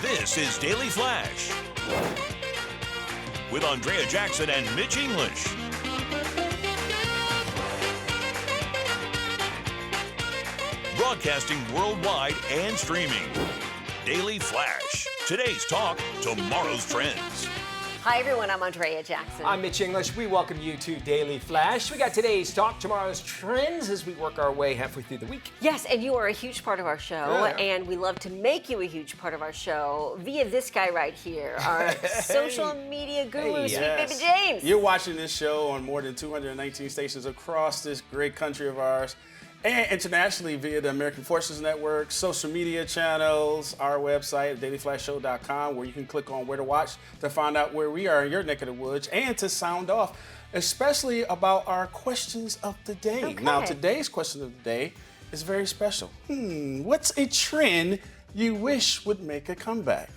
This is Daily Flash with Andrea Jackson and Mitch English. Broadcasting worldwide and streaming. Daily Flash. Today's talk, tomorrow's trends. Hi, everyone. I'm Andrea Jackson. I'm Mitch English. We welcome you to Daily Flash. We got today's talk, tomorrow's trends as we work our way halfway through the week. Yes, and you are a huge part of our show, and we love to make you a huge part of our show via this guy right here, our social media guru, Sweet Baby James. You're watching this show on more than 219 stations across this great country of ours, and internationally via the American Forces Network, social media channels, our website, dailyflashshow.com, where you can click on where to watch to find out where we are in your neck of the woods and to sound off, especially about our questions of the day. Okay. Now, today's question of the day is very special. What's a trend you wish would make a comeback?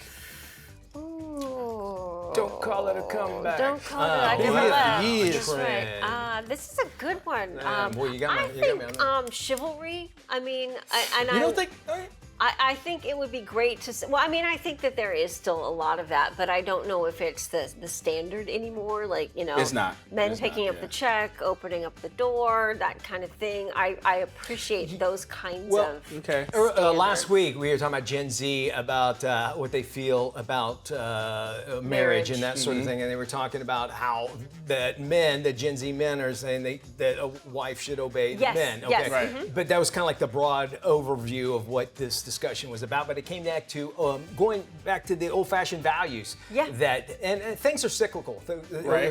Don't call it a comeback. Don't call it. I never left. Years. That's right. This is a good one. Boy, you got I me think on that. chivalry. I mean, You don't think? I think it would be great to. Well, I mean, I think that there is still a lot of that, but I don't know if it's the standard anymore. Like, you know, It's not. Men It's picking not, up the check, opening up the door, that kind of thing. I appreciate those kinds of. Okay. Last week, we were talking about Gen Z, about what they feel about marriage and that sort of thing. And they were talking about how that Gen Z men are saying that a wife should obey the men. Okay. Yes. Right. But that was kind of like the broad overview of what this discussion was about. But it came back to going back to the old-fashioned values. Yeah. And things are cyclical. They're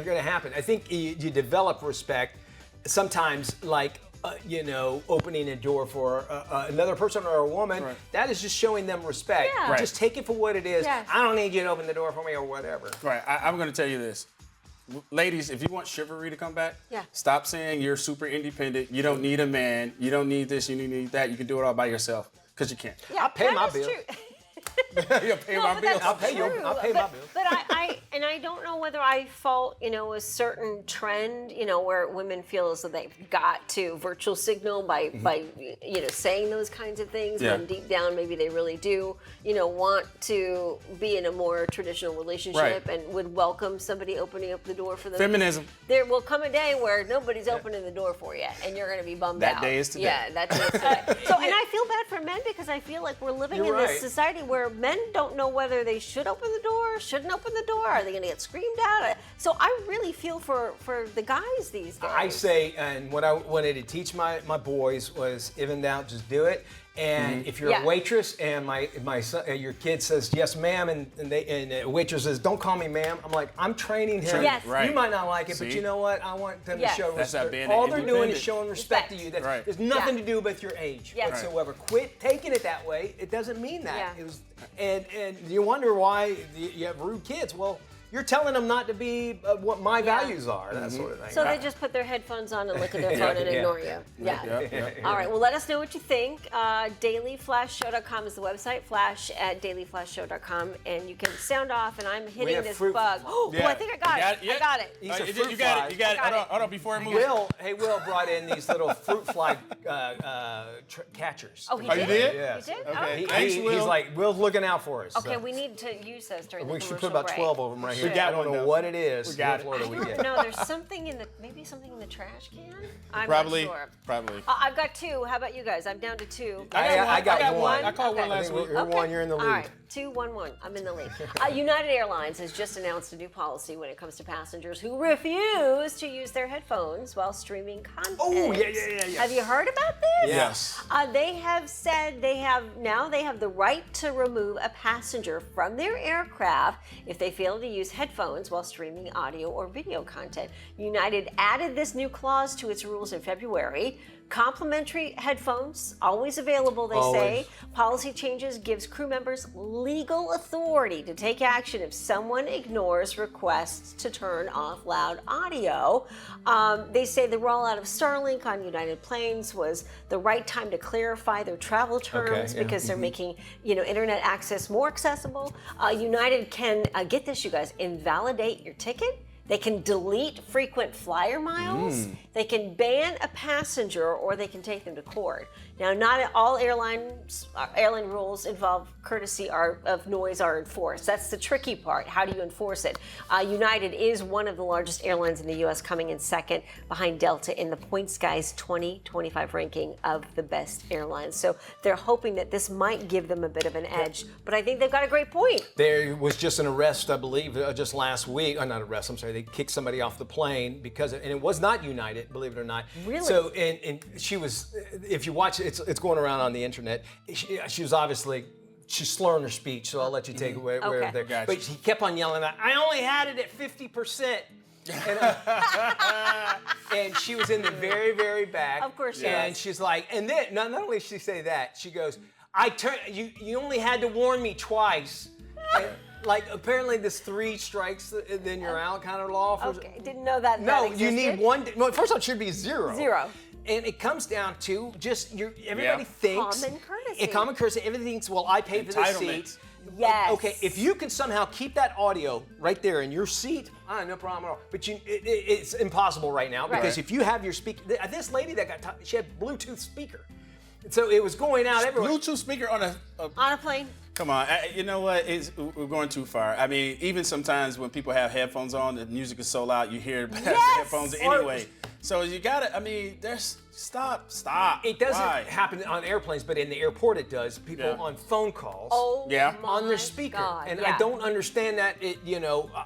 going to happen. I think you develop respect sometimes, like opening a door for another person or a woman. Right. That is just showing them respect. Yeah. Right. Just take it for what it is. Yes. I don't need you to open the door for me or whatever. Right. I'm going to tell you this. Ladies, if you want chivalry to come back, Yeah. stop saying you're super independent. You don't need a man. You don't need this. You don't need that. You can do it all by yourself because you can't. Yeah, I'll pay that my is bill. true. You'll pay my but bills. that's I'll pay true. I'll pay my bill. But I don't know whether I fault, a certain trend, where women feel as though they've got to virtual signal by saying those kinds of things, Yeah. when deep down maybe they really do, want to be in a more traditional relationship and would welcome somebody opening up the door for them. Feminism. There will come a day where nobody's opening the door for you, and you're going to be bummed That out. day is today. Yeah, that day is today. So, and I feel bad for men because I feel like we're living You're in right. this society where men don't know whether they should open the door, shouldn't open the door. Are they going to get screamed at? So I really feel for the guys these days. I say, and what I wanted to teach my boys was, even doubt, just do it. And if you're Yeah. a waitress and my son, your kid says yes ma'am, and the waitress says don't call me ma'am, I'm like, I'm training him. Yes. Right. You might not like it, but See? you know what? I want them Yes. to show That's not respect. being All they're doing independent. is showing respect to you. Respect. Right. There's nothing Yeah. to do with your age Yes. whatsoever. Quit taking it that way. It doesn't mean that. Yeah. It was, and you wonder why you have rude kids. Well, you're telling them not to be what my values are, that sort of thing. So they just put their headphones on and look at their phone and ignore you. Yeah. All right. Well, let us know what you think. Dailyflashshow.com is the website. Flash@dailyflashshow.com, and you can sound off. And I'm hitting have this fruit bug. fly. Oh, Yeah. I think I got it. Yeah. I got it. These are You fruit got flies. it. You got it. Got it. Hold on. Before I move. Will brought in these little fruit fly catchers. Oh, he Oh, did? you did? Yeah. You did? Okay. Oh, Thanks, He's Will. like, Will's looking out for us. okay, so. we need to use those during the We should commercial put about break. 12 of them right here. We got I don't one, know though. what it is. We got in it. Florida, we get. No, there's something in the trash can. I'm Probably. not sure. Probably. I've got two. How about you guys? I'm down to two. I got one. I called one Okay. last week. You're one. You're in the lead. All right, 2-1-1. I'm in the lead. United Airlines has just announced a new policy when it comes to passengers who refuse to use their headphones while streaming content. Oh, yeah. Have you heard about this? Yes. They have said they have the right to remove a passenger from their aircraft if they fail to use headphones while streaming audio or video content. United added this new clause to its rules in February. Complimentary headphones, always available, they say. Policy changes gives crew members legal authority to take action if someone ignores requests to turn off loud audio. They say the rollout of Starlink on United planes was the right time to clarify their travel terms because they're making internet access more accessible. United can, get this, you guys, invalidate your ticket. They can delete frequent flyer miles. They can ban a passenger, or they can take them to court. Now, not all airline rules involve courtesy of noise are enforced. That's the tricky part. How do you enforce it? United is one of the largest airlines in the U.S., coming in second behind Delta in the Points Guy's 2025 ranking of the best airlines. So they're hoping that this might give them a bit of an edge. But I think they've got a great point. There was just an arrest, I believe, just last week. Not arrest, I'm sorry. They kicked somebody off the plane and it was not United, believe it or not. Really? So, and she was, if you watch it, it's going around on the internet. She was obviously, she's slurring her speech, so I'll let you take away where there. Gotcha. But she kept on yelling, I only had it at 50%. And she was in the very, very back. Of course she And was. she's like, and then, not only did she say that, she goes, you only had to warn me twice. And, like, apparently this 3 strikes, then you're out kind of law. Okay, didn't know that. No, that you need existed. one. No, first off, it should be 0. 0. And it comes down to just everybody thinks. Common courtesy. And common courtesy. Everything thinks, well, I paid for the seat. Entitlement. Yes. Okay, if you can somehow keep that audio right there in your seat, no problem at all. But it's impossible right now because if you have your speaker, this lady that she had Bluetooth speaker, so it was going out everywhere. Bluetooth speaker on On a plane. Come on, you know what? We're going too far. I mean, even sometimes when people have headphones on, the music is so loud, you hear it past the headphones anyway. So you gotta, I mean, stop. It doesn't Why? happen on airplanes, but in the airport it does. People on phone calls. On their speaker. God, and I don't understand that,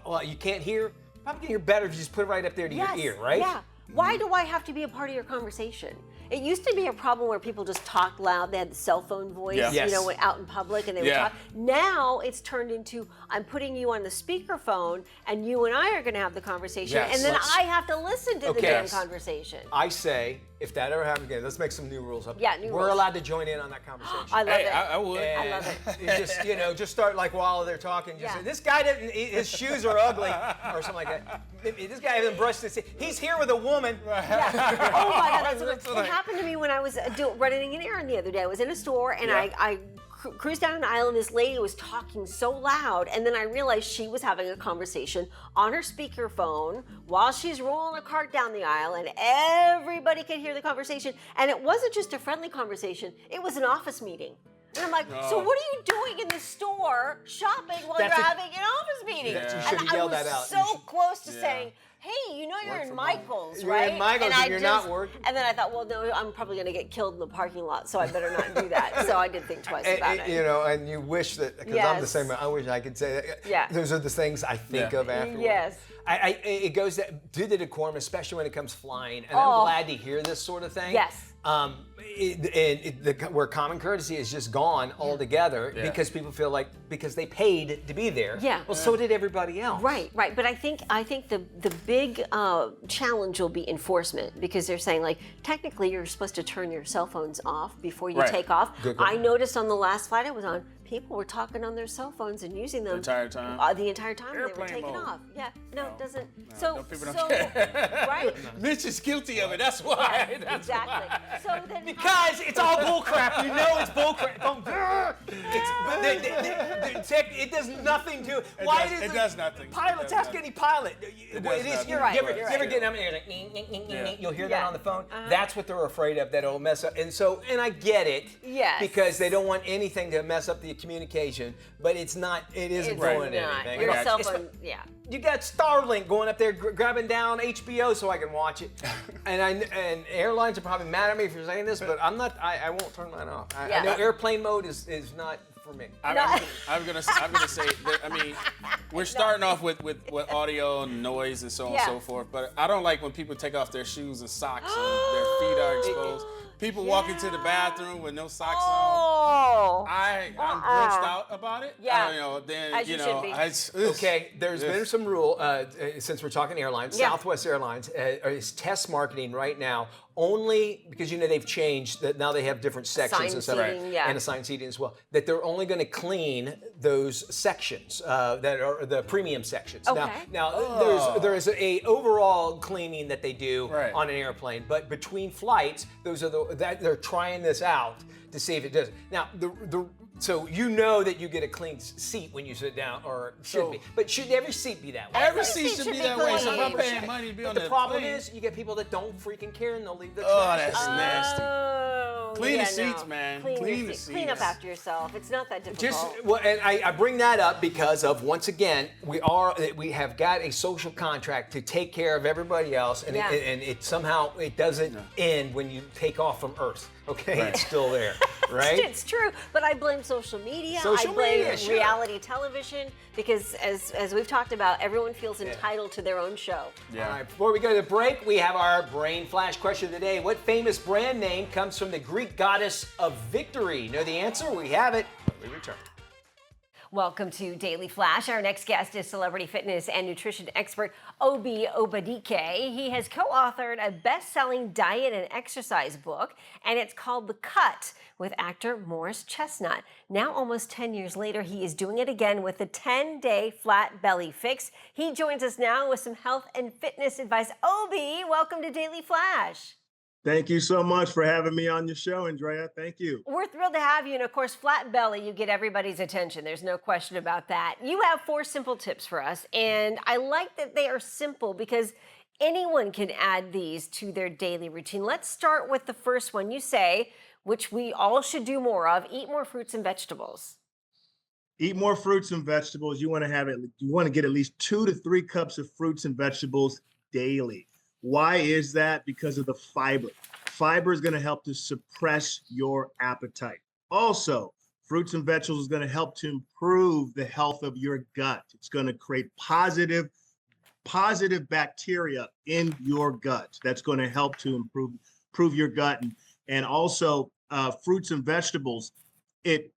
well, you can't hear. Probably can hear better if you just put it right up there to your ear, right? Yeah. Why do I have to be a part of your conversation? It used to be a problem where people just talked loud. They had the cell phone voice, Yes. went out in public and they would talk. Now it's turned into I'm putting you on the speakerphone and you and I are going to have the conversation, Yes. and then I have to listen to the damn conversation. I say, if that ever happens again, let's make some new rules up. Yeah, new We're rules. allowed to join in on that conversation. I love it. I would. I love it. You just, just start like while they're talking. Just Yeah. say, this guy didn't. His shoes are ugly, or something like that. This guy hasn't brushed his teeth. He's here with a woman. Yeah. Oh my God, it happened to me when I was running an errand the other day. I was in a store and I cruised down an aisle and this lady was talking so loud, and then I realized she was having a conversation on her speakerphone while she's rolling a cart down the aisle, and everybody could hear the conversation. And it wasn't just a friendly conversation; it was an office meeting. And I'm like, so what are you doing in the store shopping while you're having an office meeting? You And should have I yelled was that out. so close to saying, hey, you're in Michael's, You're right? in Michael's and you're not working. And then I thought, well, no, I'm probably going to get killed in the parking lot, so I better not do that. So I did think twice about it. And you wish that, because I'm the Yes. same way, I wish I could say that. Yeah. Those are the things I think of afterwards. Yes. It goes to the decorum, especially when it comes flying, and I'm glad to hear this sort of thing. Yes. Where common courtesy is just gone altogether because people feel like because they paid to be there. Yeah. Well, so did everybody else. Right. But I think the big challenge will be enforcement, because they're saying, like, technically you're supposed to turn your cell phones off before you take off. Good I point. noticed on the last flight I was on, people were talking on their cell phones and using them The entire time? The entire time they were Airplane taking mode. off. Yeah. No, it doesn't. People don't care. Right. Mitch is guilty of it. That's why. Exactly. So then Because it's all bullcrap. You know it's bullcrap. It does nothing to. It does nothing. Pilots, ask any pilot. It does is. nothing. You're right, You ever you're get right. them and you're like, ning, ning, ning, ning, ning. You'll hear that Yeah. on the phone. That's what they're afraid of, that it'll mess up. And I get it. Yes. Because they don't want anything to mess up the communication, but it isn't It's doing not. anything. Your I cell It's- phone, yeah. You got Starlink going up there grabbing down HBO so I can watch it, and airlines are probably mad at me for saying this, but I'm not. I won't turn mine off. I know airplane mode is not for me. I'm gonna say that, I mean, we're starting off with audio and noise and so on and so forth, but I don't like when people take off their shoes and socks and their feet are exposed. People walk into the bathroom with no socks on. Oh. I'm grossed out about it. Yeah. Then As you should be. Okay, there's been some rule, since we're talking airlines, Yeah. Southwest Airlines is test marketing right now only because they've changed that now they have different sections Assigned and stuff seating, yeah. and assigned seating as well, that they're only going to clean those sections that are the premium sections. Okay. Now there's a overall cleaning that they do Right. on an airplane, but between flights, those are that they're trying this out to see if it does. Now so you know that you get a clean seat when you sit down, or should be. But should every seat be that way? Every seat seat should should be be that way. So if I'm clean. paying money to be on The problem plane, is you get people that don't freaking care and they'll leave the oh, trash. that's nasty. Oh. Clean yeah, the seats, no. man. Clean Clean your the seats. Clean up seats. after yourself. It's not that difficult. And I bring that up because of, once again, we have got a social contract to take care of everybody else, and Yeah. it somehow it doesn't end when you take off from Earth. Okay, Right. it's still there, right? It's true, but I blame social media. Social I blame media, sure. reality television because, as we've talked about, everyone feels entitled to their own show. Yeah. All right, before we go to the break, we have our brain flash question of the day. What famous brand name comes from the Greek goddess of victory? Know the answer? We have it when we return. Welcome to Daily Flash. Our next guest is celebrity fitness and nutrition expert Obadike. He has co-authored a best-selling diet and exercise book, and it's called The Cut with actor Morris Chestnut. Now, almost 10 years later, he is doing it again with the 10-day flat belly fix. He joins us now with some health and fitness advice. Obi, welcome to Daily Flash. Thank you so much for having me on your show, Andrea. Thank you. We're thrilled to have you. And of course, flat belly, you get everybody's attention. There's no question about that. You have 4 simple tips for us. And I like that they are simple because anyone can add these to their daily routine. Let's start with the first one. You say, which we all should do more of, eat more fruits and vegetables. Eat more fruits and vegetables. You want to get at least 2 to 3 cups of fruits and vegetables daily. Why is that? Because of the fiber. Fiber is going to help to suppress your appetite. Also, fruits and vegetables is going to help to improve the health of your gut. It's going to create positive bacteria in your gut. That's going to help to improve your gut. And also, fruits and vegetables, it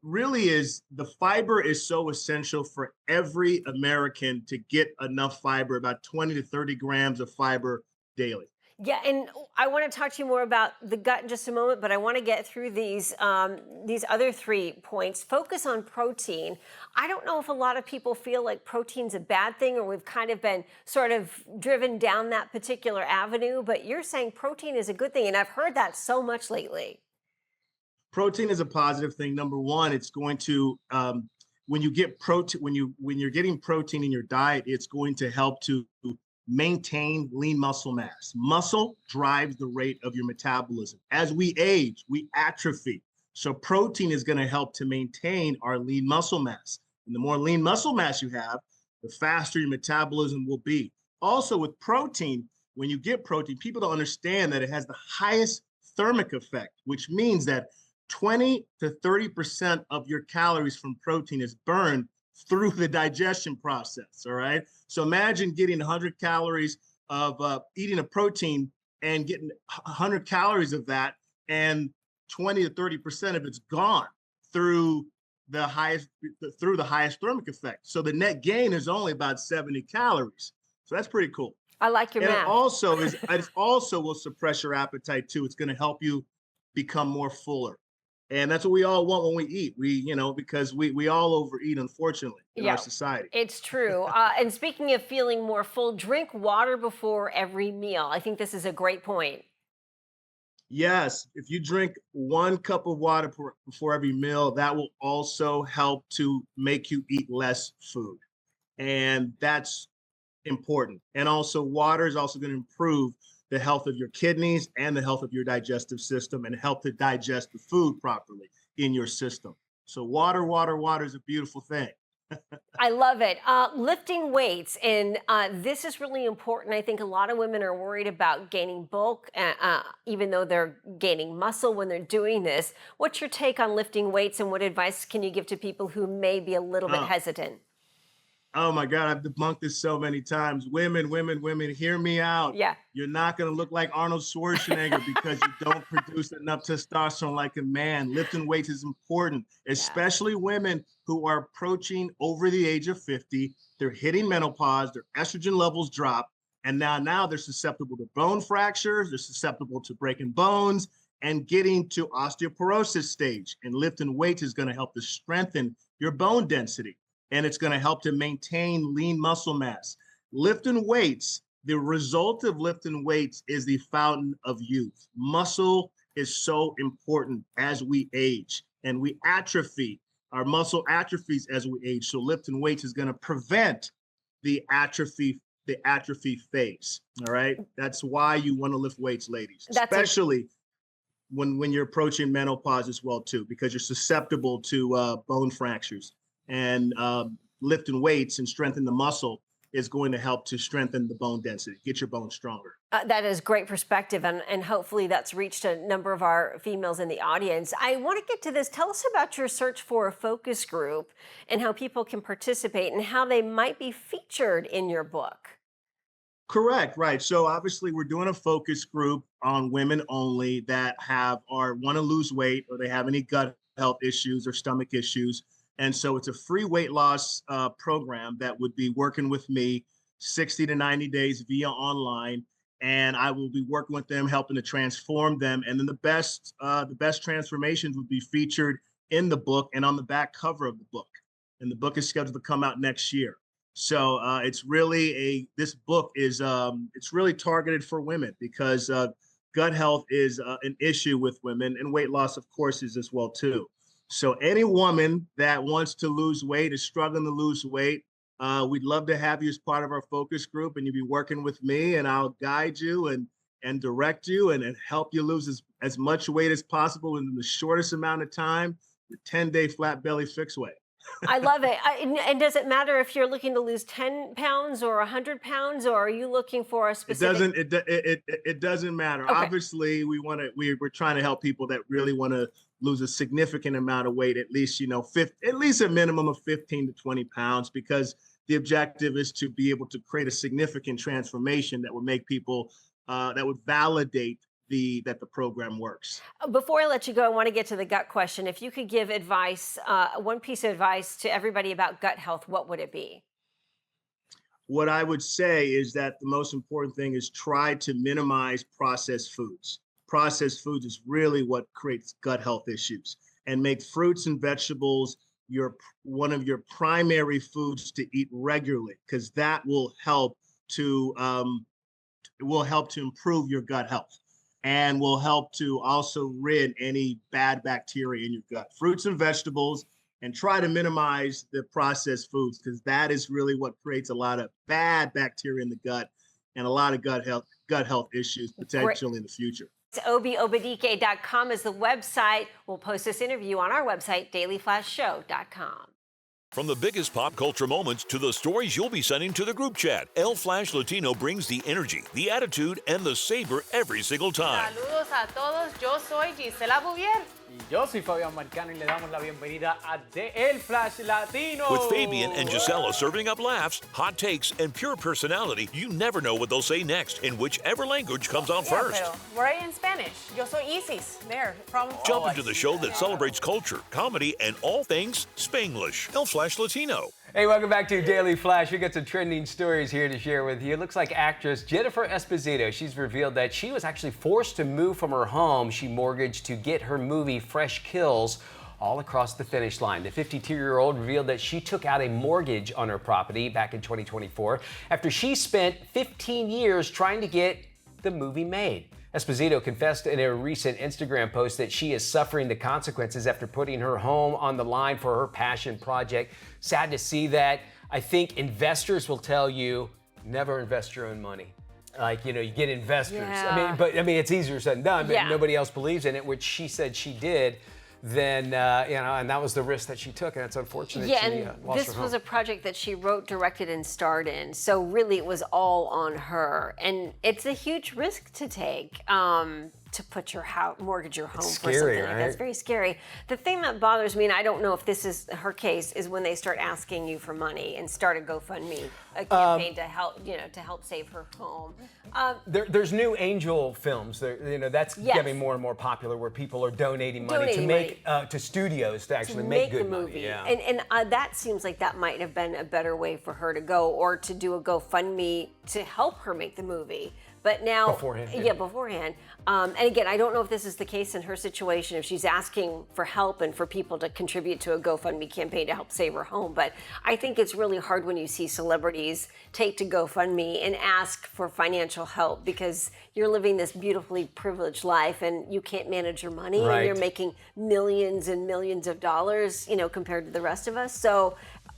really is, the fiber is so essential for every American to get enough fiber, about 20 to 30 grams of fiber daily. Yeah, and I want to talk to you more about the gut in just a moment, but I want to get through these other 3 points. Focus on protein. I don't know if a lot of people feel like protein's a bad thing, or we've kind of been sort of driven down that particular avenue, but you're saying protein is a good thing, and I've heard that so much lately. Protein is a positive thing. Number one, it's going to when you get protein, when you're getting protein in your diet, it's going to help to maintain lean muscle mass. Muscle drives the rate of your metabolism. As we age, we atrophy. So protein is going to help to maintain our lean muscle mass. And the more lean muscle mass you have, the faster your metabolism will be. Also with protein, when you get protein, people don't understand that it has the highest thermic effect, which means that 20 to 30% of your calories from protein is burned through the digestion process, all right? So imagine getting 100 calories of eating a protein and getting 100 calories of that, and 20 to 30% of it's gone through the highest thermic effect. So the net gain is only about 70 calories. So that's pretty cool. I like your And math. it also will suppress your appetite too. It's going to help you become more fuller. And that's what we all want when we eat. Because we all overeat, unfortunately, in our society. It's true. And speaking of feeling more full, drink water before every meal. I think this is a great point. Yes, if you drink 1 cup of water before every meal, that will also help to make you eat less food. And that's important. And also, water is also going to improve the health of your kidneys and the health of your digestive system, and help to digest the food properly in your system. So water is a beautiful thing. I love it. Lifting weights, and this is really important. I think a lot of women are worried about gaining bulk, even though they're gaining muscle when they're doing this. What's your take on lifting weights, and what advice can you give to people who may be a little bit hesitant? Oh my God, I've debunked this so many times. Women, hear me out. Yeah. You're not going to look like Arnold Schwarzenegger because you don't produce enough testosterone like a man. Lifting weights is important, especially women who are approaching over the age of 50. They're hitting menopause, their estrogen levels drop, and now they're susceptible to bone fractures, they're susceptible to breaking bones and getting to osteoporosis stage. And lifting weights is going to help to strengthen your bone density. And it's going to help to maintain lean muscle mass. Lifting weights, the result of lifting weights is the fountain of youth. Muscle is so important as we age, and we atrophy. Our muscle atrophies as we age. So lifting weights is going to prevent the atrophy phase. All right. That's why you want to lift weights, ladies. when you're approaching menopause as well too, because you're susceptible to bone fractures, and lifting weights and strengthening the muscle is going to help to strengthen the bone density, get your bones stronger. That is great perspective, and hopefully that's reached a number of our females in the audience. I want to get to this. Tell us about your search for a focus group and how people can participate and how they might be featured in your book. Correct, right. So obviously we're doing a focus group on women only that want to lose weight, or they have any gut health issues or stomach issues. And so it's a free weight loss program that would be working with me 60 to 90 days via online. And I will be working with them, helping to transform them. And then the best transformations would be featured in the book and on the back cover of the book. And the book is scheduled to come out next year. So this book is it's really targeted for women, because gut health is an issue with women, and weight loss, of course, is as well too. So any woman that wants to lose weight, is struggling to lose weight, we'd love to have you as part of our focus group, and you'll be working with me, and I'll guide you and direct you and help you lose as much weight as possible in the shortest amount of time, the 10-day flat belly fix way. I love it. And does it matter if you're looking to lose 10 pounds or 100 pounds, or are you looking for a specific? It doesn't matter. Okay. Obviously, we're trying to help people that really want to lose a significant amount of weight, at least a minimum of 15 to 20 pounds, because the objective is to be able to create a significant transformation that would make people that would validate that the program works. Before I let you go, I want to get to the gut question. If you could give advice, one piece of advice to everybody about gut health, what would it be? What I would say is that the most important thing is try to minimize processed foods. Processed foods is really what creates gut health issues, and make fruits and vegetables one of your primary foods to eat regularly, because that will help to improve your gut health, and will help to also rid any bad bacteria in your gut. Fruits and vegetables, and try to minimize the processed foods, because that is really what creates a lot of bad bacteria in the gut and a lot of gut health issues potentially in the future. Obadike.com is the website. We'll post this interview on our website, dailyflashshow.com. From the biggest pop culture moments to the stories you'll be sending to the group chat, El Flash Latino brings the energy, the attitude, and the saber every single time. Saludos a todos, yo soy Gisela Bouvier. Y yo soy Fabián Marcano, y le damos la bienvenida a El Flash Latino. With Fabian and Gisela serving up laughs, hot takes, and pure personality, you never know what they'll say next in whichever language comes out first. Pero we're in Spanish. Yo soy Isis. There, from Jump into the show that celebrates culture, comedy, and all things Spanglish. El Flash Latino. Hey, welcome back to Daily Flash. We got some trending stories here to share with you. It looks like actress Jennifer Esposito, she's revealed that she was actually forced to move from her home she mortgaged to get her movie Fresh Kills all across the finish line. The 52-year-old revealed that she took out a mortgage on her property back in 2024 after she spent 15 years trying to get the movie made. Esposito confessed in a recent Instagram post that she is suffering the consequences after putting her home on the line for her passion project. Sad to see that. I think investors will tell you, never invest your own money. You get investors. Yeah. I mean, it's easier said than done, but Yeah. nobody else believes in it, which she said she did. Then, and that was the risk that she took, and it's unfortunate Yeah, she and lost her this home. was a project that she wrote, directed, and starred in. So really, it was all on her, and it's a huge risk to take. To put your house, mortgage your home for scary, something like that. right? It's very scary. The thing that bothers me, and I don't know if this is her case, is when they start asking you for money and start a GoFundMe, a campaign to help save her home. There's new angel films. That's Yes. getting more and more popular, where people are donating money to studios to actually make good the movie. money. Yeah. And that seems like that might have been a better way for her to go, or to do a GoFundMe to help her make the movie. But now, Beforehand, yeah. yeah, beforehand. And again, I don't know if this is the case in her situation, if she's asking for help and for people to contribute to a GoFundMe campaign to help save her home. But I think it's really hard when you see celebrities take to GoFundMe and ask for financial help, because you're living this beautifully privileged life and you can't manage your money, Right. and you're making millions and millions of dollars, compared to the rest of us. So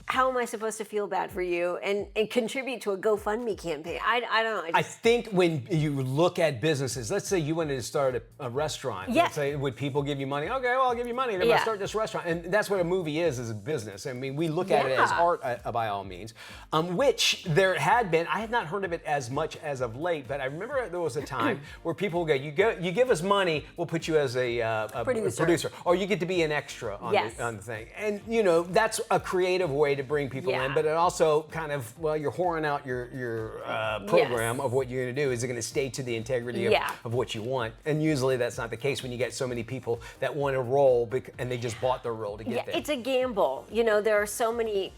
how am I supposed to feel bad for you and contribute to a GoFundMe campaign? I don't know. I think when you look at businesses, let's say you wanted to start a restaurant. Yeah. Let's say, would people give you money? Okay, well, I'll give you money. They're going to start this restaurant. And that's what a movie is a business. I mean, we look at it as art by all means, which there had been. I had not heard of it as much as of late, but I remember there was a time where people would go, you give us money, we'll put you as a producer. Or you get to be an extra on, on the thing. And, you know, that's a creative way to bring people in, but it also kind of, well, you're whoring out your program of what you're going to do. Is it going to stay to the integrity of what you want? And usually that's not the case when you get so many people that want to roll and they just bought their role to get there. It's a gamble. You know, there are so many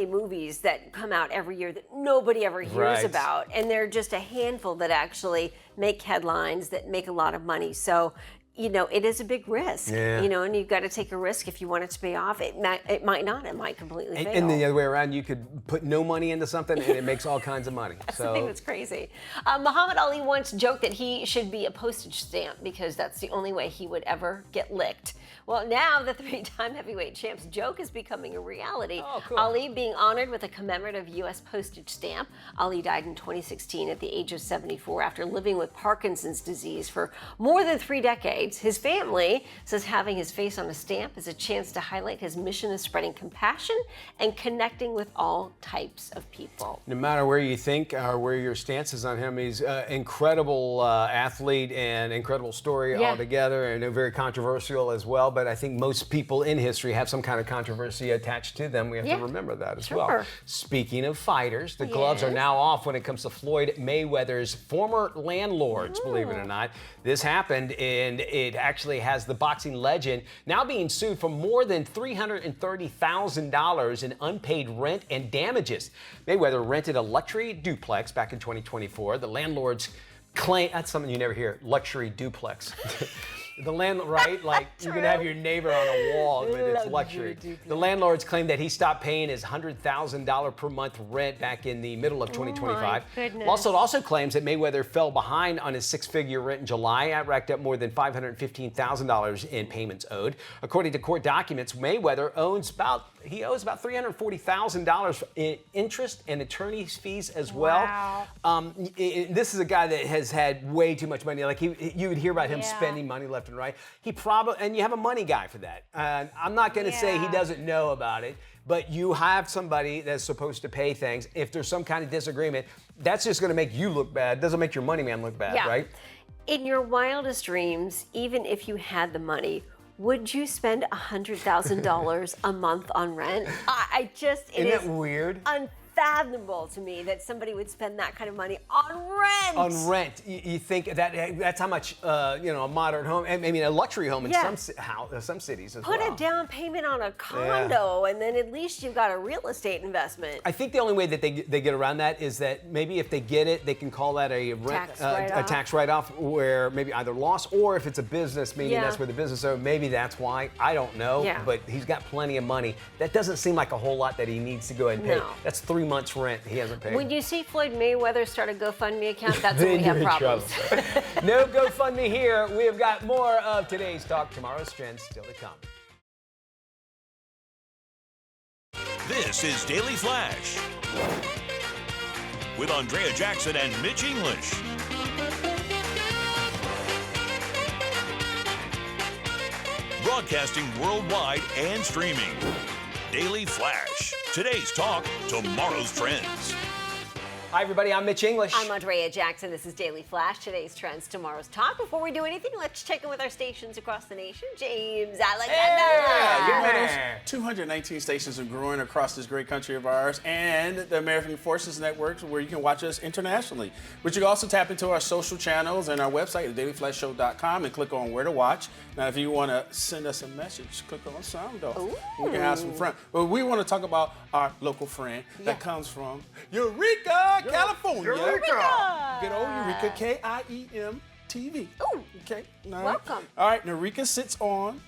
movies that come out every year that nobody ever hears about, and they're just a handful that actually make headlines, that make a lot of money. So, you know, it is a big risk, you know, and you've got to take a risk if you want it to pay off. It might not. It might completely fail. And the other way around, you could put no money into something and it makes all kinds of money. That's the thing that's crazy. Muhammad Ali once joked that he should be a postage stamp because that's the only way he would ever get licked. Well, now the three-time heavyweight champ's joke is becoming a reality. Oh, cool. Ali being honored with a commemorative U.S. postage stamp. Ali died in 2016 at the age of 74 after living with Parkinson's disease for more than 3 decades. His family says having his face on a stamp is a chance to highlight his mission of spreading compassion and connecting with all types of people. No matter where you think or where your stance is on him, he's an incredible athlete and incredible story altogether, and very controversial as well. But I think most people in history have some kind of controversy attached to them. We have to remember that as well. Speaking of fighters, the gloves are now off when it comes to Floyd Mayweather's former landlords, believe it or not. This happened, and it actually has the boxing legend now being sued for more than $330,000 in unpaid rent and damages. Mayweather rented a luxury duplex back in 2024. The landlords claim, that's something you never hear, luxury duplex. The landlord, right? Like you can have your neighbor on a wall, but it's luxury. The landlords claim that he stopped paying his $100,000 per month rent back in the middle of 2025. Oh my goodness. Also, it also claims that Mayweather fell behind on his 6-figure rent in July. That racked up more than $515,000 in payments owed. According to court documents, Mayweather owes about $340,000 in interest and attorney's fees as well. Wow. This is a guy that has had way too much money. Like you would hear about him spending money left and right. He probably, and you have a money guy for that. I'm not going to say he doesn't know about it, but you have somebody that's supposed to pay things. If there's some kind of disagreement, that's just going to make you look bad. It doesn't make your money man look bad, right? In your wildest dreams, even if you had the money, would you spend $100,000 a month on rent? I just, Isn't it weird? Unfathomable to me that somebody would spend that kind of money on rent. On rent, you think that's how much a modern home, I mean a luxury home in some cities as well. Put a down payment on a condo, and then at least you've got a real estate investment. I think the only way that they get around that is that maybe if they get it, they can call that a rent tax write-off, where maybe either loss or if it's a business, meaning that's where the business. So maybe that's why. I don't know, but he's got plenty of money. That doesn't seem like a whole lot that he needs to go ahead and pay. That's 3 months rent he hasn't paid. When you see Floyd Mayweather start a GoFundMe account, that's when we have problems. No GoFundMe here. We have got more of today's talk, tomorrow's trends still to come. This is Daily Flash with Andrea Jackson and Mitch English. Broadcasting worldwide and streaming. Daily Flash. Today's talk, tomorrow's trends. Hi, everybody. I'm Mitch English. I'm Andrea Jackson. This is Daily Flash. Today's trends, tomorrow's talk. Before we do anything, let's check in with our stations across the nation. James Alexander. 219 stations are growing across this great country of ours, and the American Forces Network, where you can watch us internationally. But you can also tap into our social channels and our website, thedailyflashshow.com, and click on where to watch. Now, if you want to send us a message, click on sound off. We can have some fun. But we want to talk about our local friend that comes from Eureka, California. Eureka! Good old Eureka, K-I-E-M TV. Ooh. Okay. Welcome. All right, Eureka sits along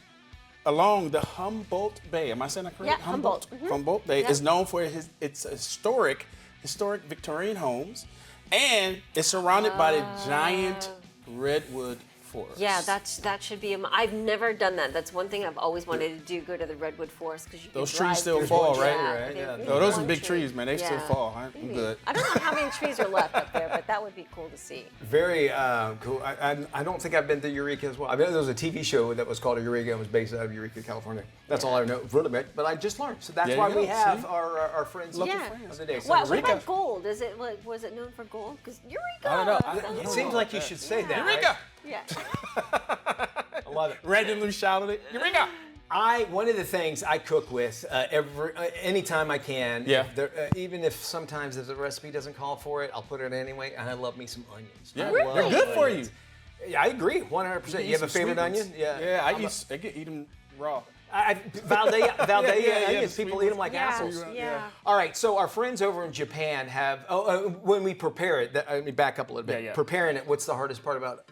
the Humboldt Bay. Am I saying that correct? Yeah, Humboldt. Humboldt Bay is known for its historic Victorian homes, and it's surrounded by the giant redwood forest. Yeah, that should be. I've never done that. That's one thing I've always wanted to do. Go to the redwood forest because you can Those drive trees still through fall, them. right? Right, they- yeah. maybe No, those are one big tree. trees, man. They still Yeah. fall. I'm Maybe. good. I don't know how many trees are left up there, but that would be cool to see. Very cool. I don't think I've been to Eureka as well. I mean, there was a TV show that was called Eureka and was based out of Eureka, California. That's all I know from it, but I just learned. So that's There why you we go, have see? our friends Yeah. of the day. So What Eureka. about gold? Is it was it known for gold? Because Eureka. I don't know. sounds It cool. seems like you should say that. Eureka! Right? Yeah. I love it. Randomly shouted it. Eureka! One of the things I cook with anytime I can. Yeah. Even if sometimes if the recipe doesn't call for it, I'll put it anyway. And I love me some onions. Yeah, I Really? love they're good for you. onions. Yeah, I agree, 100%. You have a favorite onion? Yeah, I eat them raw. Valdea yeah, onions. the People sweet eat them like Yeah. apples. Yeah. All right, so our friends over in Japan have, when we prepare it, let me back up a little bit. Yeah. Preparing it, what's the hardest part about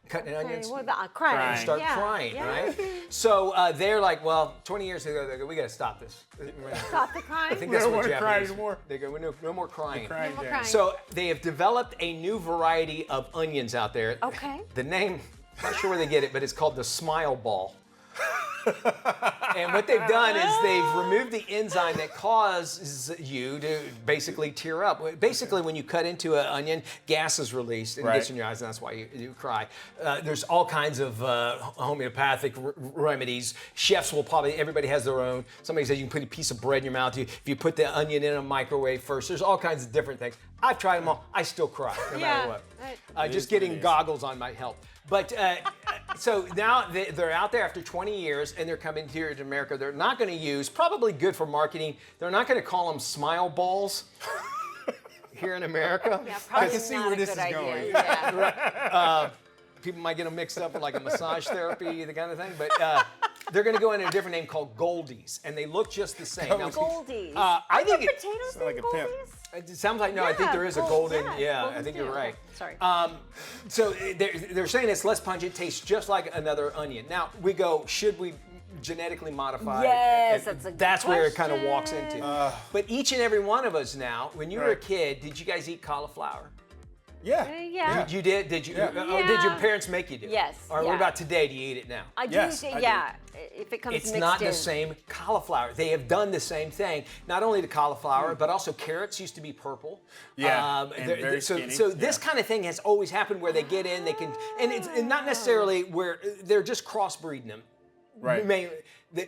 cutting Okay, onions? what about crying? Crying. Start Yeah, crying, yeah. right? So they're like, well, 20 years ago, they go, we got to stop this. Stop the crying. I think We that's don't what wanna cry Japanese. anymore. They go, no more crying. Crying, No more yeah. crying. So they have developed a new variety of onions out there. Okay. The name, not sure where they get it, but it's called the smile ball. And what they've done is they've removed the enzyme that causes you to basically tear up. Basically, when you cut into an onion, gas is released and it gets Right. in your eyes, and that's why you cry. There's all kinds of homeopathic remedies. Chefs will probably, everybody has their own. Somebody says you can put a piece of bread in your mouth. If you put the onion in a microwave first, there's all kinds of different things. I've tried them all. I still cry, no matter what. It Just is what getting it is. goggles on might help. But so now they're out there after 20 years and they're coming here to America. They're not going to use, probably good for marketing, they're not going to call them smile balls here in America. Yeah, probably I can see not where a this good is idea. going. Yeah. People might get them mixed up with like a massage therapy, the kind of thing. But they're going to go in a different name called Goldies. And they look just the same. Now, Goldies. I think it, Potatoes like named a pimp. Goldies? it sounds like, no, I think Yeah, there is a gold- golden, yeah, I golden think you're too. right. Sorry. So they're saying it's less pungent, tastes just like another onion. Now we go, should we genetically modify? Yes, And that's a good that's where it kind of question. walks into. But each and every one of us now, when you were a Right. kid, did you guys eat cauliflower? Yeah. Yeah. You did? Did you? Yeah. Oh, did your Yeah. parents make you do it? Yes, Or yeah. what about today? Do you eat it now? I do Yes, say, I do. yeah, if it comes It's mixed not in. the same cauliflower. They have done the same thing. Not only the cauliflower, but also carrots used to be purple. Yeah, and they're- very so skinny. so this Yeah. kind of thing has always happened where they get in, they can, and it's not necessarily where they're just crossbreeding them. Right.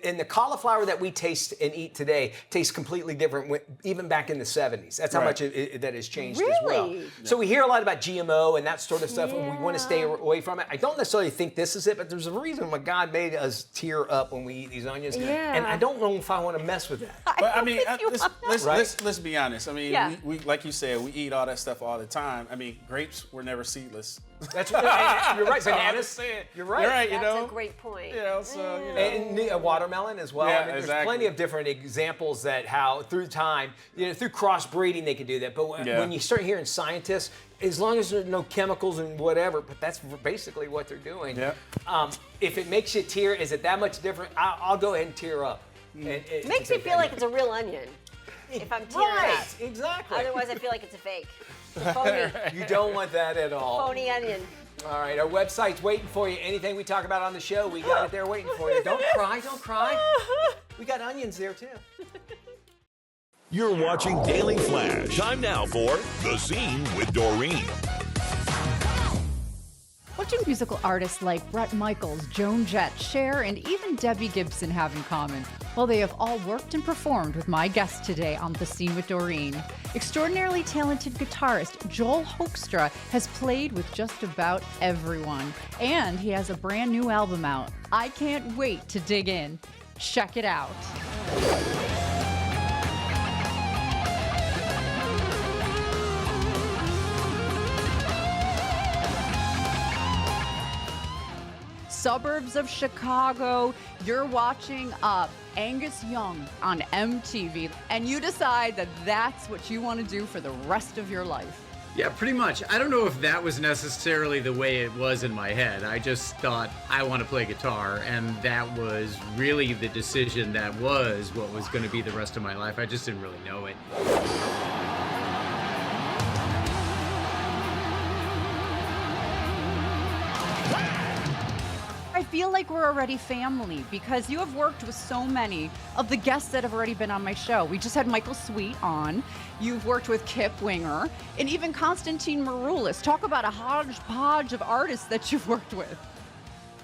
And the cauliflower that we taste and eat today tastes completely different, even back in the 70s. That's how Right. much that has changed as well. Really? So we hear a lot about GMO and that sort of stuff, and we want to stay away from it. I don't necessarily think this is it, but there's a reason why God made us tear up when we eat these onions. Yeah. And I don't know if I want to mess with that. But I mean, let's Right? let's be honest. I mean, Yeah. we like you said, we eat all that stuff all the time. I mean, grapes were never seedless. That's right. You're right. That's all I'm Bananas. saying. You're right. You're right. You That's know. a great point. You know, so you know. And a watermelon as well. Yeah, I mean, there's exactly. plenty of different examples that how through time, through crossbreeding they can do that. But when you start hearing scientists, as long as there's no chemicals and whatever, but that's basically what they're doing. Yeah. If it makes you tear, is it that much different? I'll go ahead and tear up. It makes me feel like it's a real onion if I'm tearing Right, up. exactly. Otherwise, I feel like it's a fake. Phony. You don't want that at all. Phony onion. All right, our website's waiting for you. Anything we talk about on the show, we got it there waiting for you. Don't cry, don't cry. We got onions there too. You're watching Daily Flash. Time now for The Scene with Doreen. What do musical artists like Bret Michaels, Joan Jett, Cher, and even Debbie Gibson have in common? Well, they have all worked and performed with my guest today on The Scene with Doreen. Extraordinarily talented guitarist Joel Hoekstra has played with just about everyone, and he has a brand new album out. I can't wait to dig in. Check it out. Suburbs of Chicago, you're watching Angus Young on MTV, and you decide that that's what you want to do for the rest of your life. Yeah, pretty much. I don't know if that was necessarily the way it was in my head. I just thought I want to play guitar, and that was really the decision that was what was going to be the rest of my life. I just didn't really know it. feel like we're already family because you have worked with so many of the guests that have already been on my show. We just had Michael Sweet on. You've worked with Kip Winger and even Konstantin Maroulis. Talk about a hodgepodge of artists that you've worked with.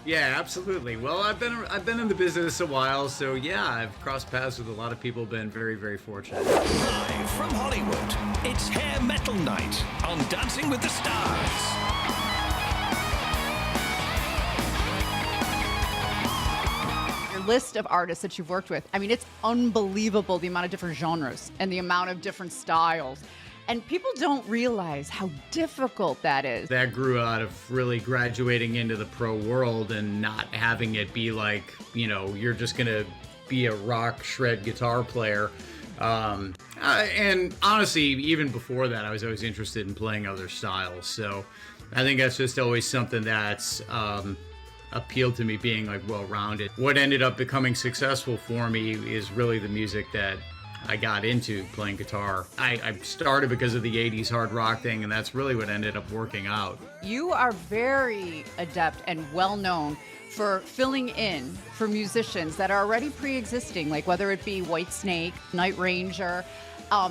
Yeah, absolutely. Well, I've been in the business a while, so yeah, I've crossed paths with a lot of people. Been very, very fortunate. Live from Hollywood, it's Hair Metal Night on Dancing with the Stars. List of artists that you've worked with. I mean, it's unbelievable the amount of different genres and the amount of different styles. And people don't realize how difficult that is. That grew out of really graduating into the pro world and not having it be like, you know, you're just going to be a rock shred guitar player. And honestly, even before that, I was always interested in playing other styles. So I think that's just always something that's appealed to me, being like well-rounded. What ended up becoming successful for me is really the music that I got into, playing guitar. I started because of the 80s hard rock thing, and that's really what ended up working out. You are very adept and well-known for filling in for musicians that are already pre-existing, like whether it be Whitesnake, Night Ranger,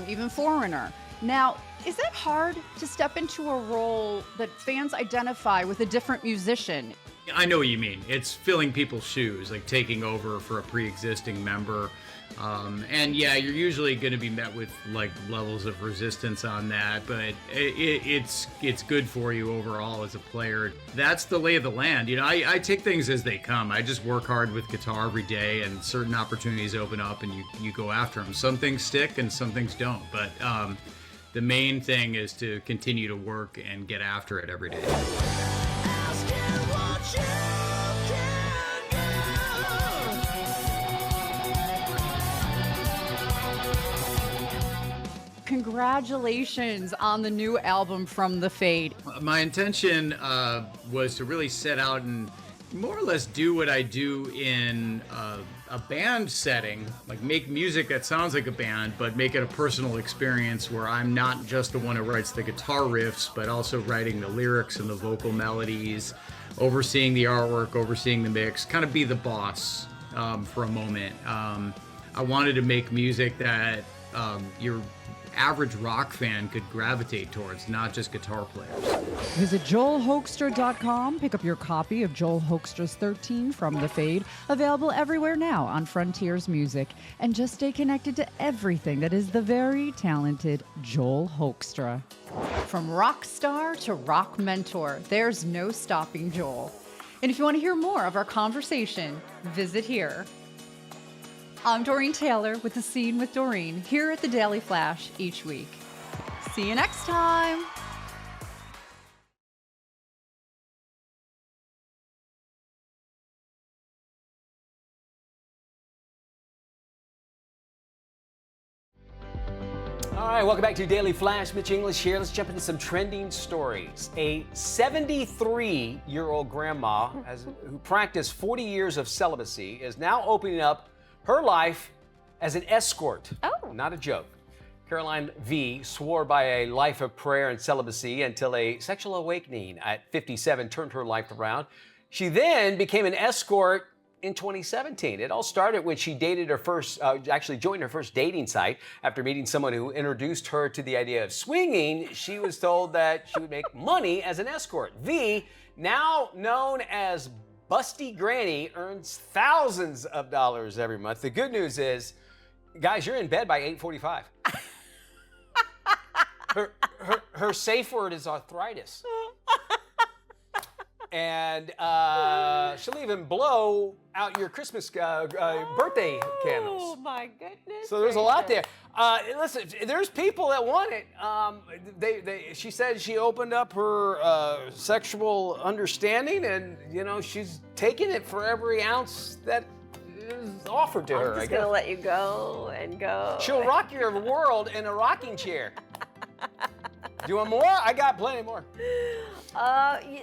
even Foreigner. Now, is that hard to step into a role that fans identify with a different musician? I know what you mean. It's filling people's shoes, like taking over for a pre-existing member. And yeah, you're usually going to be met with like levels of resistance on that, but it's good for you overall as a player. That's the lay of the land. You know, I take things as they come. I just work hard with guitar every day, and certain opportunities open up and you go after them. Some things stick and some things don't, but the main thing is to continue to work and get after it every day. Congratulations on the new album From the Fade. My intention was to really set out and more or less do what I do in a band setting, like make music that sounds like a band, but make it a personal experience where I'm not just the one who writes the guitar riffs, but also writing the lyrics and the vocal melodies, overseeing the artwork, overseeing the mix, kind of be the boss for a moment. I wanted to make music that your average rock fan could gravitate towards, not just guitar players. Visit joelhoekstra.com. Pick up your copy of Joel Hoekstra's 13 From the Fade, available everywhere now on Frontiers Music. And just stay connected to everything that is the very talented Joel Hoekstra. From rock star to rock mentor, there's no stopping Joel. And if you want to hear more of our conversation, visit here. I'm Doreen Taylor with The Scene with Doreen, here at the Daily Flash each week. See you next time. All right, welcome back to Daily Flash. Mitch English here. Let's jump into some trending stories. A 73-year-old grandma who practiced 40 years of celibacy is now opening up her life as an escort. Oh. Not a joke. Caroline V. swore by a life of prayer and celibacy until a sexual awakening at 57 turned her life around. She then became an escort in 2017. It all started when she dated her first, actually joined her first dating site. After meeting someone who introduced her to the idea of swinging, she was told that she would make money as an escort. V, now known as Busty Granny, earns thousands of dollars every month. The good news is, guys, you're in bed by 8:45. Her safe word is arthritis. And she'll even blow out your Christmas birthday candles. Oh my goodness! So there's a lot there. Listen, there's people that want it. She said she opened up her sexual understanding, and you know she's taking it for every ounce that is offered to her. I'm just gonna let you go and go. She'll rock your world in a rocking chair. Do you want more? I got plenty more.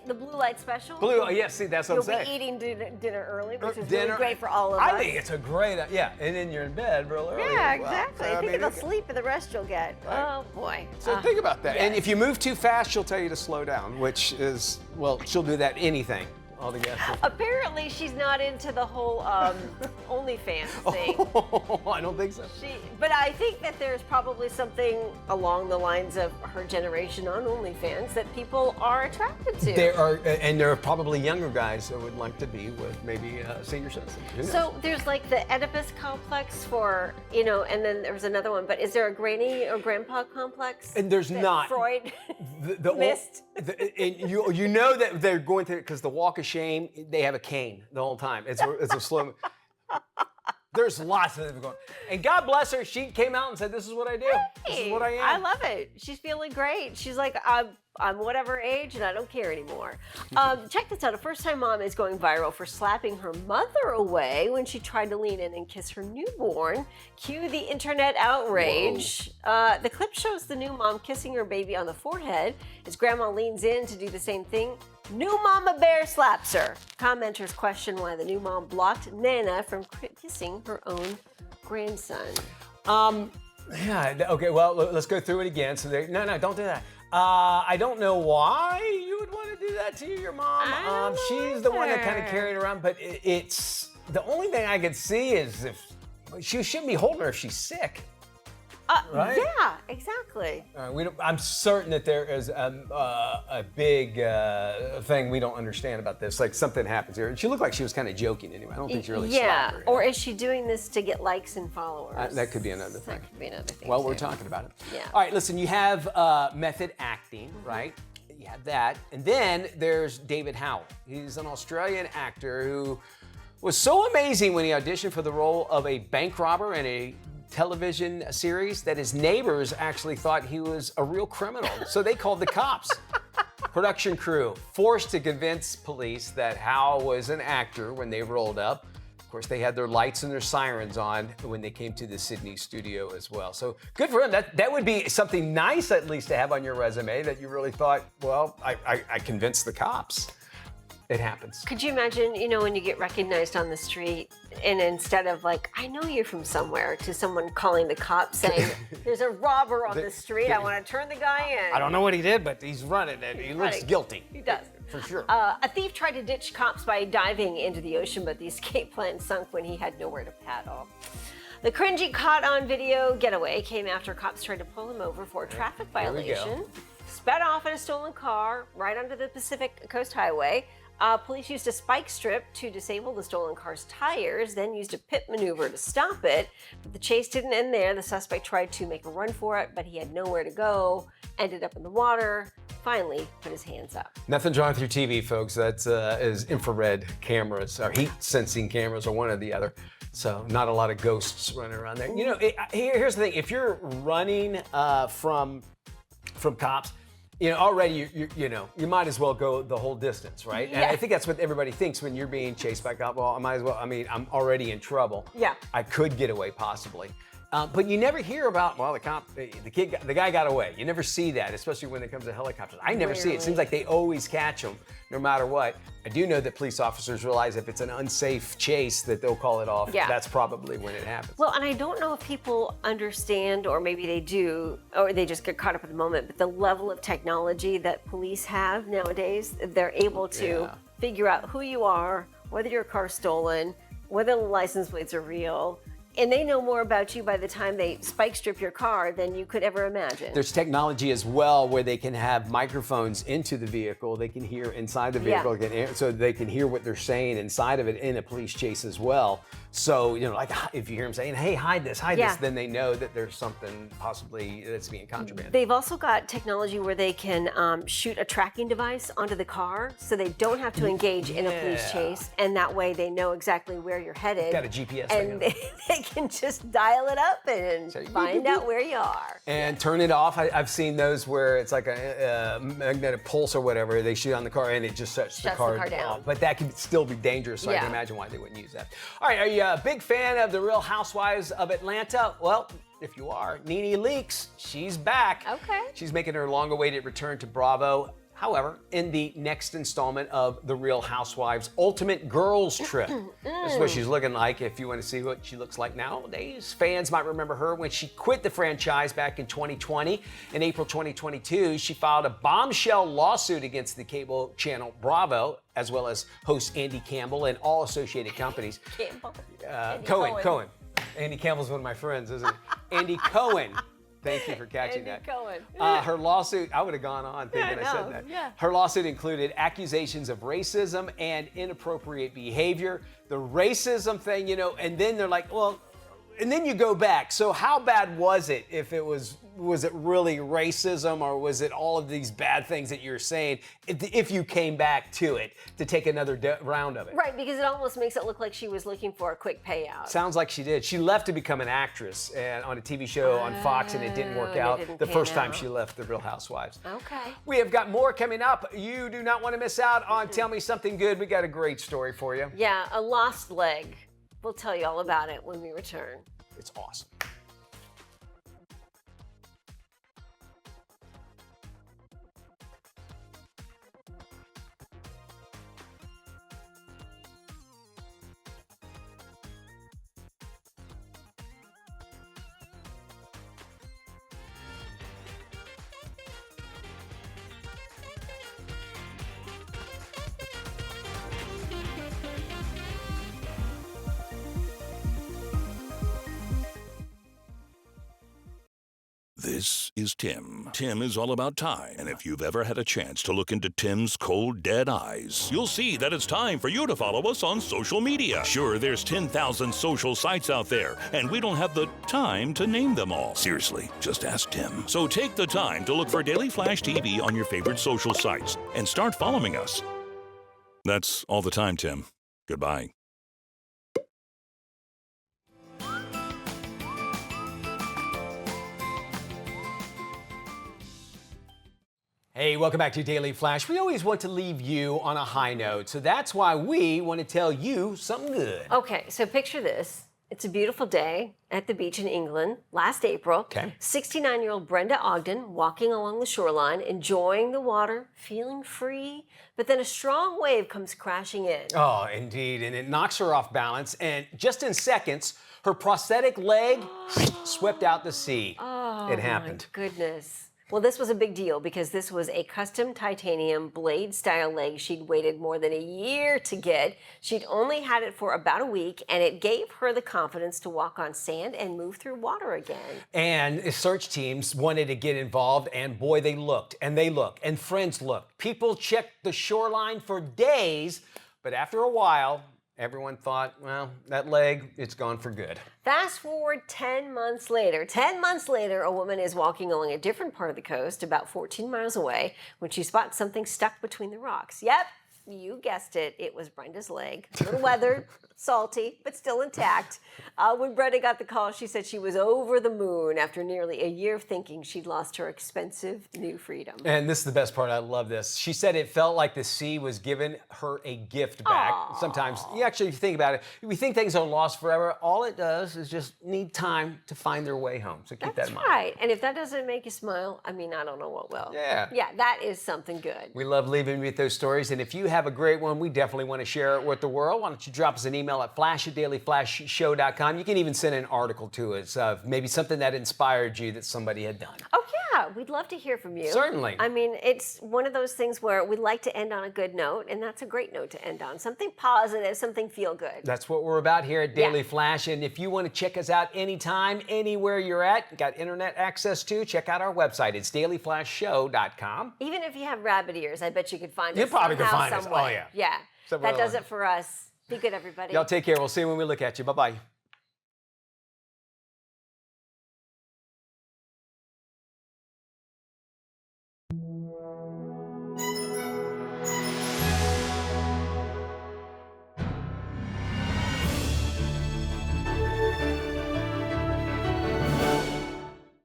The blue light special. Yes, see, that's what I'm saying. You'll be eating dinner early, which is really great for all of us. I think it's a great, and then you're in bed real early. Yeah, exactly. Think of the sleep and the rest you'll get. Oh boy. So think about that. Yes. And if you move too fast, she'll tell you to slow down, which is, well, she'll do that anything all the guests. Apparently, she's not into the whole OnlyFans thing. Oh, I don't think so. But I think that there's probably something along the lines of her generation on OnlyFans that people are attracted to. There are probably younger guys that would like to be with maybe senior citizens. So there's like the Oedipus complex for, and then there's another one. But is there a granny or grandpa complex? And there's not. Freud missed. And you know that they're going through it because the walk of shame, they have a cane the whole time. It's a slow. There's lots of them going. And God bless her, she came out and said, "This is what I do. This is what I am." I love it. She's feeling great. She's like, I'm whatever age and I don't care anymore. Check this out. A first-time mom is going viral for slapping her mother away when she tried to lean in and kiss her newborn. Cue the internet outrage. The clip shows the new mom kissing her baby on the forehead as grandma leans in to do the same thing. New mama bear slaps her. Commenters question why the new mom blocked Nana from kissing her own grandson. Yeah, okay, well, let's go through it again. So no, don't do that. I don't know why you would want to do that to your mom. She's the one that kind of carried around, but it's the only thing I could see is if she shouldn't be holding her if she's sick. Right? Yeah, exactly. I'm certain that there is a big thing we don't understand about this. Like something happens here. She looked like she was kind of joking anyway. I don't think she really slapped her. Or is she doing this to get likes and followers? That could be another thing. That could be another thing. Well, we're talking about it. Yeah. All right, listen, you have method acting, right? You have that. And then there's David Howell. He's an Australian actor who was so amazing when he auditioned for the role of a bank robber in a television series that his neighbors actually thought he was a real criminal. So they called the cops. Production crew forced to convince police that Howell was an actor when they rolled up. Of course, they had their lights and their sirens on when they came to the Sydney studio as well. So good for him. That would be something nice at least to have on your resume that you really thought, well, I convinced the cops. It happens. Could you imagine, when you get recognized on the street and instead of like, I know you're from somewhere, to someone calling the cops saying, there's a robber on the street, I want to turn the guy in. I don't know what he did, but he's running and he looks guilty. He does. For sure. A thief tried to ditch cops by diving into the ocean, but the escape plan sunk when he had nowhere to paddle. The cringy caught on video getaway came after cops tried to pull him over for a traffic violation. Sped off in a stolen car right onto the Pacific Coast Highway. Police used a spike strip to disable the stolen car's tires, then used a pit maneuver to stop it. But the chase didn't end there. The suspect tried to make a run for it, but he had nowhere to go, ended up in the water, finally put his hands up. Nothing's wrong with your TV, folks. That's is infrared cameras or heat sensing cameras or one or the other. So not a lot of ghosts running around there. Here's the thing. If you're running from cops, already you might as well go the whole distance, right? Yeah. And I think that's what everybody thinks when you're being chased by cops. Well, I might as well. I mean, I'm already in trouble. Yeah. I could get away possibly. But you never hear about, well, the guy got away. You never see that, especially when it comes to helicopters. I never see it. It seems like they always catch them, no matter what. I do know that police officers realize if it's an unsafe chase that they'll call it off. Yeah. That's probably when it happens. Well, and I don't know if people understand, or maybe they do, or they just get caught up in the moment, but the level of technology that police have nowadays, they're able to figure out who you are, whether your car's stolen, whether the license plates are real. And they know more about you by the time they spike strip your car than you could ever imagine. There's technology as well where they can have microphones into the vehicle. They can hear inside the vehicle, so they can hear what they're saying inside of it in a police chase as well. So, like if you hear them saying, hey, hide this, then they know that there's something possibly that's being contraband. They've also got technology where they can shoot a tracking device onto the car so they don't have to engage in a police chase. And that way they know exactly where you're headed. Got a GPS and they can just dial it up and find out where you are. And turn it off. I've seen those where it's like a magnetic pulse or whatever. They shoot on the car and it just shuts the car down. But that can still be dangerous, so I can imagine why they wouldn't use that. All right, are you a big fan of The Real Housewives of Atlanta? Well, if you are, Nene Leakes, she's back. Okay. She's making her long-awaited return to Bravo. However, in the next installment of The Real Housewives Ultimate Girls Trip, this is what she's looking like. If you want to see what she looks like nowadays, fans might remember her when she quit the franchise back in 2020. In April 2022, she filed a bombshell lawsuit against the cable channel Bravo, as well as host Andy Campbell and all associated companies. Cohen. Andy Campbell's one of my friends, isn't he? Andy Cohen. Thank you for catching Andy that. Cohen. Her lawsuit, I would have gone on thinking I said that. Yeah. Her lawsuit included accusations of racism and inappropriate behavior. The racism thing, and then they're like, well, and then you go back. So how bad was it? If it was it really racism, or was it all of these bad things that you're saying if you came back to it to take another round of it? Right, because it almost makes it look like she was looking for a quick payout. Sounds like she did. She left to become an actress and on a TV show on Fox, and it didn't work out the first time she left The Real Housewives. Okay. We have got more coming up. You do not want to miss out on Tell Me Something Good. We got a great story for you. Yeah, a lost leg. We'll tell you all about it when we return. It's awesome. This is Tim. Tim is all about time, and if you've ever had a chance to look into Tim's cold, dead eyes, you'll see that it's time for you to follow us on social media. Sure, there's 10,000 social sites out there, and we don't have the time to name them all. Seriously, just ask Tim. So take the time to look for Daily Flash TV on your favorite social sites, and start following us. That's all the time, Tim. Goodbye. Hey, welcome back to Daily Flash. We always want to leave you on a high note, so that's why we want to tell you something good. Okay, so picture this. It's a beautiful day at the beach in England last April. Okay. 69-year-old Brenda Ogden walking along the shoreline, enjoying the water, feeling free, but then a strong wave comes crashing in. Oh, indeed, and it knocks her off balance, and just in seconds, her prosthetic leg swept out to sea. Oh, it happened. My goodness. Well, this was a big deal because this was a custom titanium blade-style leg she'd waited more than a year to get. She'd only had it for about a week, and it gave her the confidence to walk on sand and move through water again. And search teams wanted to get involved, and boy, they looked, and friends looked. People checked the shoreline for days, but after a while, everyone thought, well, that leg, it's gone for good. Fast forward 10 months later. 10 months later, a woman is walking along a different part of the coast, about 14 miles away, when she spots something stuck between the rocks. Yep, you guessed it. It was Brenda's leg. A little weathered, salty, but still intact. When Brenda got the call, she said she was over the moon after nearly a year of thinking she'd lost her expensive new freedom. And this is the best part. I love this. She said it felt like the sea was giving her a gift back. Aww. Sometimes, you actually think about it, we think things are lost forever. All it does is just need time to find their way home. So keep that in mind. That's right. And if that doesn't make you smile, I mean, I don't know what will. Yeah. Yeah, that is something good. We love leaving you with those stories. And if you have a great one, we definitely want to share it with the world. Why don't you drop us an email at flash@dailyflashshow.com. You can even send an article to us of maybe something that inspired you that somebody had done. Oh, yeah. We'd love to hear from you. Certainly. I mean, it's one of those things where we like to end on a good note, and that's a great note to end on. Something positive, something feel good. That's what we're about here at Daily Flash. And if you want to check us out anytime, anywhere you're at, got internet access to, check out our website. It's dailyflashshow.com. Even if you have rabbit ears, I bet you could find us. You probably could somehow, find us. some way. Oh, yeah. Yeah. Somewhere That does along. it for us. Be good, everybody. Y'all take care. We'll see you when we look at you. Bye-bye.